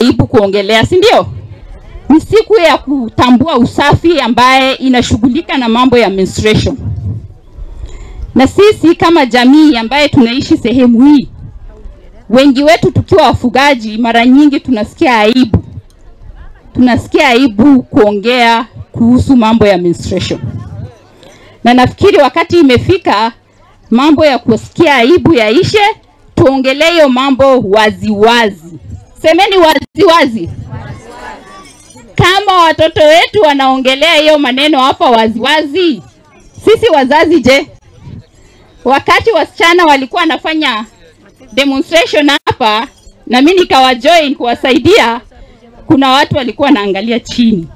aibu kuongelea, si ndio? Ni siku ya kutambua usafi ambaye inashughulika na mambo ya menstruation. Na sisi kama jamii ambaye tunaishi sehemu hii, wengi wetu tukiwa wafugaji, mara nyingi tunasikia aibu. Tunasikia aibu kuongea kuhusu mambo ya menstruation. Na nafikiri wakati imefika mambo ya kusikia aibu yaishe, tuongelee hiyo mambo wazi wazi. Semeni wazi wazi. Kama watoto wetu wanaongelea hiyo maneno hapa wazi wazi, sisi wazazi je? Wakati wasichana walikuwa wanafanya demonstration hapa na mimi nikawajoin kuwasaidia, kuna watu walikuwa wanaangalia chini.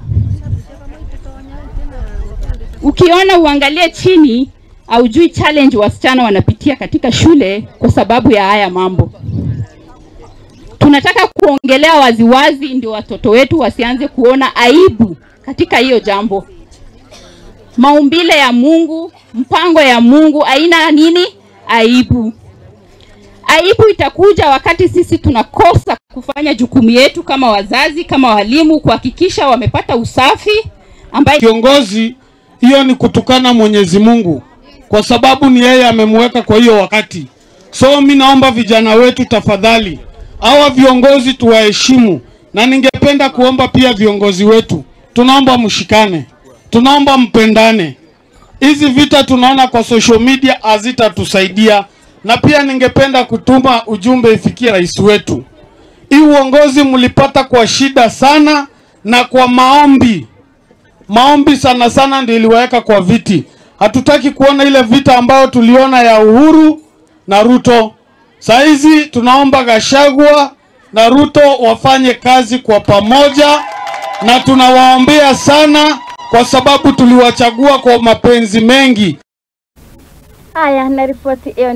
Ukiona uangalie chini, haujui challenge wasichana wanapitia katika shule kwa sababu ya haya mambo. Tunataka kuongelea waziwazi ndio watoto wetu wasianze kuona aibu katika hiyo jambo. Maumbile ya Mungu, mpango ya Mungu haina nini? Aibu. Aibu itakuja wakati sisi tunakosa kufanya jukumu yetu kama wazazi, kama walimu, kuhakikisha wamepata usafi ambaye kiongozi. Hiyo ni kutukana Mwenyezi Mungu, kwa sababu ni yeye amemweka kwa hiyo wakati. So mimi naomba vijana wetu tafadhali, hawa viongozi tuwaheshimu, na ningependa kuomba pia viongozi wetu, tunaomba mshikane, tunaomba mpendane. Hizi vita tunaona kwa social media hazitatusaidia, na pia ningependa kutuma ujumbe ifikie rais wetu. Hii uongozi mlipata kwa shida sana na kwa maombi. Maombi sana sana ndio iliweka kwa viti. Hatutaki kuona ile vita ambayo tuliona ya Uhuru na Ruto. Saizi tunaomba Gachagua na Ruto wafanye kazi kwa pamoja, na tunawaombea sana kwa sababu tuliwachagua kwa mapenzi mengi. Haya, na ripoti hiyo